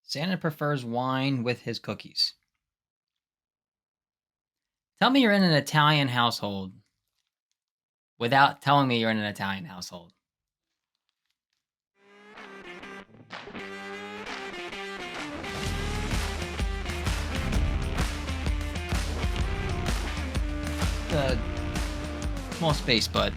Santa prefers wine with his cookies. Tell me you're in an Italian household without telling me you're in an Italian household. The small space, but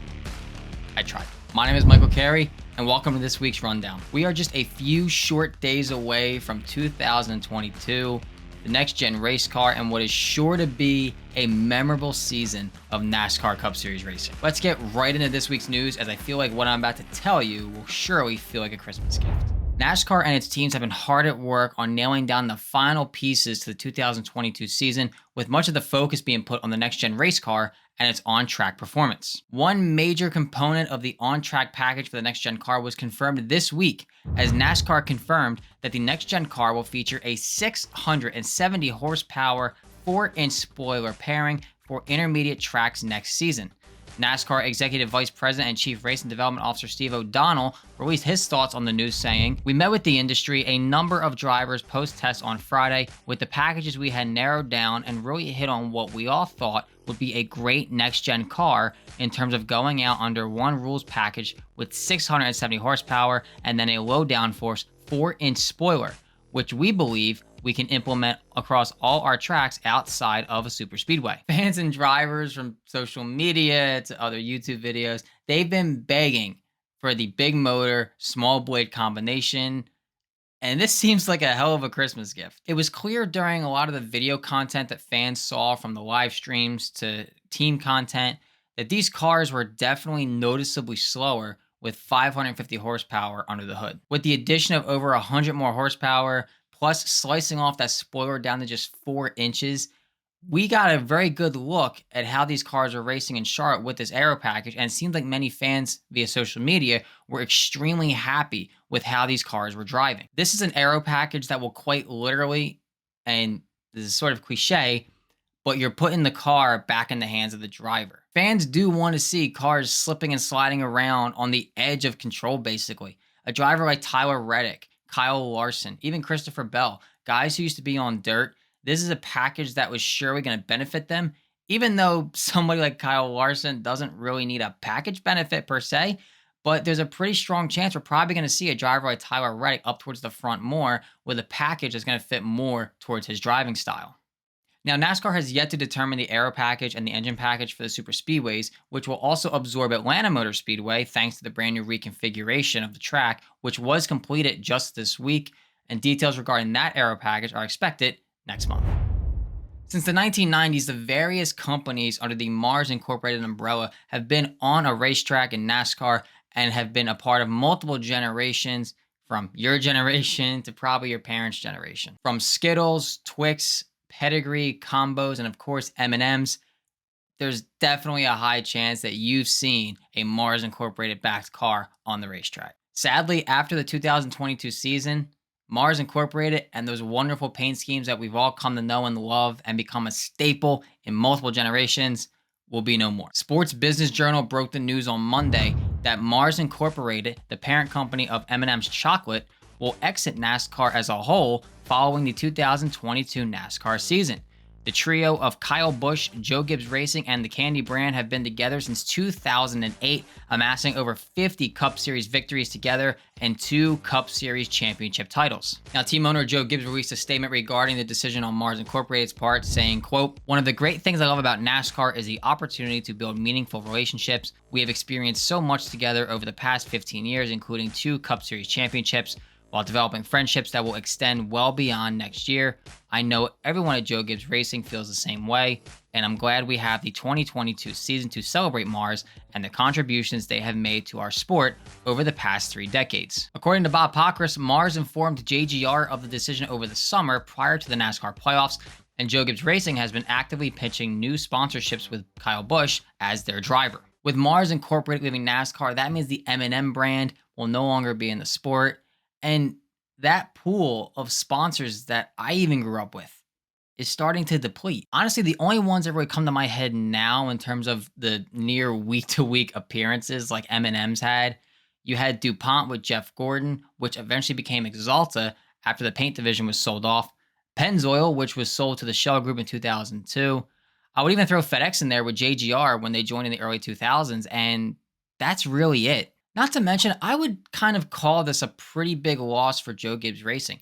I tried. My name is Michael Carey, and welcome to this week's rundown. We are just a few short days away from 2022, the next gen race car, and what is sure to be a memorable season of NASCAR Cup Series racing. Let's get right into this week's news, as I feel like what I'm about to tell you will surely feel like a Christmas gift. NASCAR and its teams have been hard at work on nailing down the final pieces to the 2022 season, with much of the focus being put on the next gen race car and its on-track performance. One major component of the on-track package for the next-gen car was confirmed this week, as NASCAR confirmed that the next-gen car will feature a 670 horsepower 4-inch spoiler pairing for intermediate tracks next season. NASCAR Executive Vice President and Chief Racing Development Officer Steve O'Donnell released his thoughts on the news, saying, "We met with the industry, a number of drivers post-test on Friday. With the packages we had narrowed down and really hit on what we all thought would be a great next-gen car in terms of going out under one rules package with 670 horsepower and then a low downforce 4-inch spoiler, which we believe we can implement across all our tracks outside of a super speedway." Fans and drivers from social media to other YouTube videos, they've been begging for the big motor, small blade combination, and this seems like a hell of a Christmas gift. It was clear during a lot of the video content that fans saw, from the live streams to team content, that these cars were definitely noticeably slower with 550 horsepower under the hood. With the addition of over 100 more horsepower, plus slicing off that spoiler down to just 4 inches, we got a very good look at how these cars are racing in Charlotte with this aero package, and it seemed like many fans via social media were extremely happy with how these cars were driving. This is an aero package that will quite literally, and this is sort of cliche, but you're putting the car back in the hands of the driver. Fans do want to see cars slipping and sliding around on the edge of control, basically. A driver like Tyler Reddick, Kyle Larson, even Christopher Bell, guys who used to be on dirt, this is a package that was surely going to benefit them, even though somebody like Kyle Larson doesn't really need a package benefit per se. But there's a pretty strong chance we're probably going to see a driver like Tyler Reddick up towards the front more, with a package that's going to fit more towards his driving style. Now, NASCAR has yet to determine the aero package and the engine package for the super speedways, which will also absorb Atlanta Motor Speedway thanks to the brand new reconfiguration of the track, which was completed just this week, and details regarding that aero package are expected next month. Since the 1990s, the various companies under the Mars Incorporated umbrella have been on a racetrack in NASCAR and have been a part of multiple generations, from your generation to probably your parents' generation. From Skittles, Twix, Pedigree, combos, and of course M&Ms, there's definitely a high chance that you've seen a Mars Incorporated backed car on the racetrack. Sadly, after the 2022 season, Mars Incorporated and those wonderful paint schemes that we've all come to know and love and become a staple in multiple generations will be no more. Sports Business Journal broke the news on Monday that Mars Incorporated, the parent company of M&M's Chocolate, will exit NASCAR as a whole following the 2022 NASCAR season. The trio of Kyle Busch, Joe Gibbs Racing, and the Candy brand have been together since 2008, amassing over 50 Cup Series victories together and 2 Cup Series championship titles. Now, team owner Joe Gibbs released a statement regarding the decision on Mars Incorporated's part, saying, quote, "One of the great things I love about NASCAR is the opportunity to build meaningful relationships. We have experienced so much together over the past 15 years, including 2 Cup Series championships, while developing friendships that will extend well beyond next year. I know everyone at Joe Gibbs Racing feels the same way, and I'm glad we have the 2022 season to celebrate Mars and the contributions they have made to our sport over the past 3 decades." According to Bob Pockrass, Mars informed JGR of the decision over the summer prior to the NASCAR playoffs, and Joe Gibbs Racing has been actively pitching new sponsorships with Kyle Busch as their driver. With Mars Incorporated leaving NASCAR, that means the M&M brand will no longer be in the sport. And that pool of sponsors that I even grew up with is starting to deplete. Honestly, the only ones that really come to my head now in terms of the near week-to-week appearances like M&M's had, you had DuPont with Jeff Gordon, which eventually became Axalta after the paint division was sold off, Pennzoil, which was sold to the Shell Group in 2002. I would even throw FedEx in there with JGR when they joined in the early 2000s, and that's really it. Not to mention, I would kind of call this a pretty big loss for Joe Gibbs Racing.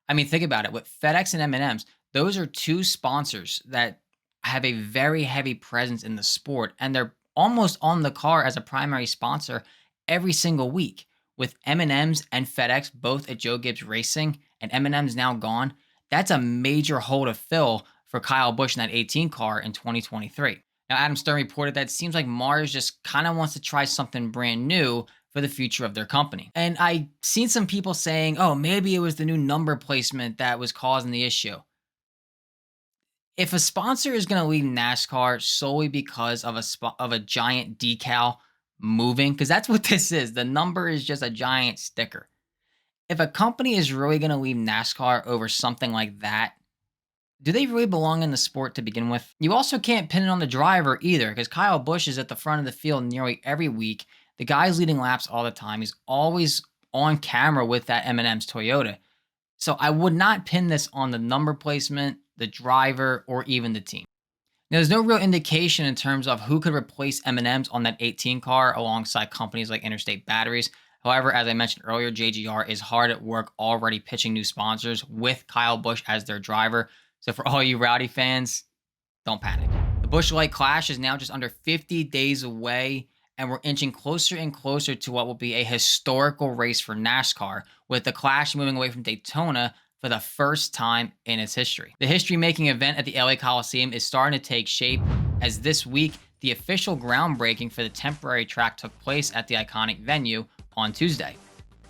I mean, think about it. With FedEx and M&Ms, those are two sponsors that have a very heavy presence in the sport, and they're almost on the car as a primary sponsor every single week. With M&Ms and FedEx both at Joe Gibbs Racing, and M&Ms now gone, that's a major hole to fill for Kyle Busch in that 18 car in 2023. Now, Adam Stern reported that it seems like Mars just kind of wants to try something brand new for the future of their company. And I seen some people saying, oh, maybe it was the new number placement that was causing the issue. If a sponsor is going to leave NASCAR solely because of a giant decal moving, because that's what this is, the number is just a giant sticker. If a company is really going to leave NASCAR over something like that, do they really belong in the sport to begin with? You also can't pin it on the driver either, because Kyle Busch is at the front of the field nearly every week. The guy's leading laps all the time. He's always on camera with that M&M's Toyota. So I would not pin this on the number placement, the driver, or even the team. Now, there's no real indication in terms of who could replace M&M's on that 18 car alongside companies like Interstate Batteries. However, as I mentioned earlier, JGR is hard at work already pitching new sponsors with Kyle Busch as their driver. So for all you Rowdy fans, don't panic. The Busch Light Clash is now just under 50 days away, and we're inching closer and closer to what will be a historical race for NASCAR, with the Clash moving away from Daytona for the first time in its history. The history-making event at the LA Coliseum is starting to take shape, as this week, the official groundbreaking for the temporary track took place at the iconic venue on Tuesday.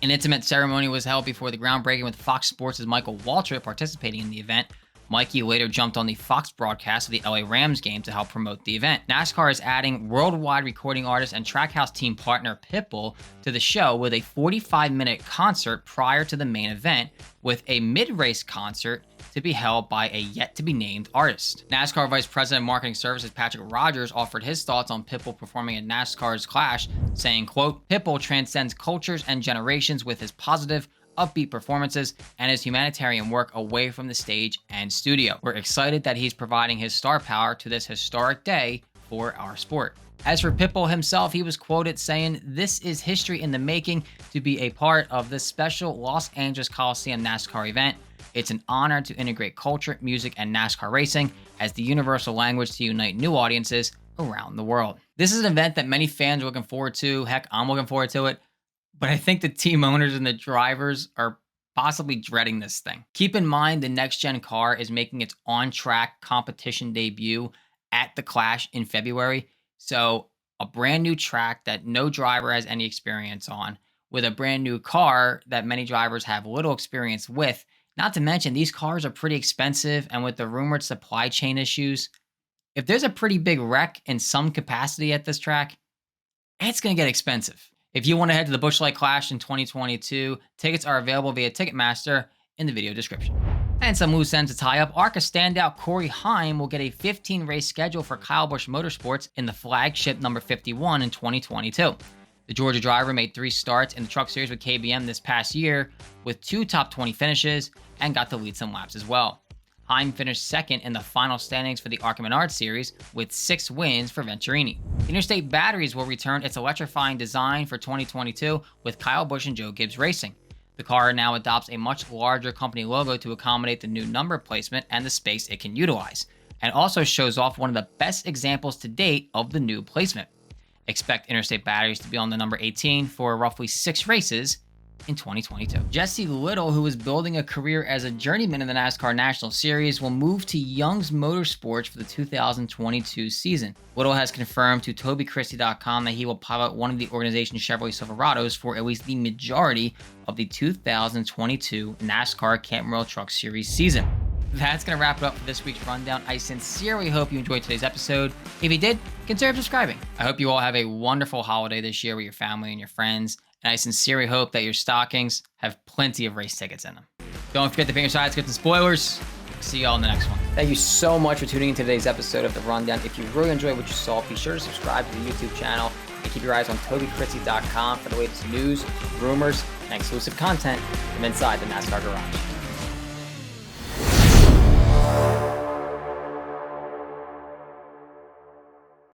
An intimate ceremony was held before the groundbreaking, with Fox Sports' Michael Waltrip participating in the event. Mikey later jumped on the Fox broadcast of the LA Rams game to help promote the event. NASCAR is adding worldwide recording artist and Trackhouse team partner Pitbull to the show with a 45-minute concert prior to the main event, with a mid-race concert to be held by a yet-to-be-named artist. NASCAR Vice President of Marketing Services Patrick Rogers offered his thoughts on Pitbull performing at NASCAR's Clash, saying, quote, "Pitbull transcends cultures and generations with his positive, upbeat performances and his humanitarian work away from the stage and studio. We're excited that he's providing his star power to this historic day for our sport." As for Pitbull himself, he was quoted saying, "This is history in the making to be a part of this special Los Angeles Coliseum NASCAR event. It's an honor to integrate culture, music, and NASCAR racing as the universal language to unite new audiences around the world." This is an event that many fans are looking forward to. Heck, I'm looking forward to it. But I think the team owners and the drivers are possibly dreading this thing. Keep in mind, the next-gen car is making its on-track competition debut at the Clash in February. So a brand new track that no driver has any experience on, with a brand new car that many drivers have little experience with. Not to mention, these cars are pretty expensive, and with the rumored supply chain issues, if there's a pretty big wreck in some capacity at this track, it's going to get expensive. If you want to head to the Busch Light Clash in 2022, tickets are available via Ticketmaster in the video description. And some loose ends to tie up. ARCA standout Corey Heim will get a 15-race schedule for Kyle Busch Motorsports in the flagship number 51 in 2022. The Georgia driver made 3 starts in the Truck Series with KBM this past year, with 2 top 20 finishes, and got to lead some laps as well. Heim finished second in the final standings for the ARCA Menard Series with 6 wins for Venturini. Interstate Batteries will return its electrifying design for 2022 with Kyle Busch and Joe Gibbs Racing. The car now adopts a much larger company logo to accommodate the new number placement and the space it can utilize, and also shows off one of the best examples to date of the new placement. Expect Interstate Batteries to be on the number 18 for roughly 6 races in 2022. Jesse Little, who is building a career as a journeyman in the NASCAR National Series, will move to Young's Motorsports for the 2022 season. Little has confirmed to TobyChristie.com that he will pilot one of the organization's Chevrolet Silverados for at least the majority of the 2022 NASCAR Camping World Truck Series season. That's going to wrap it up for this week's rundown. I sincerely hope you enjoyed today's episode. If you did, consider subscribing. I hope you all have a wonderful holiday this year with your family and your friends. And I sincerely hope that your stockings have plenty of race tickets in them. Don't forget to pick your sides, get some spoilers. See y'all in the next one. Thank you so much for tuning in to today's episode of The Rundown. If you really enjoyed what you saw, be sure to subscribe to the YouTube channel and keep your eyes on TobyChristie.com for the latest news, rumors, and exclusive content from inside the NASCAR garage.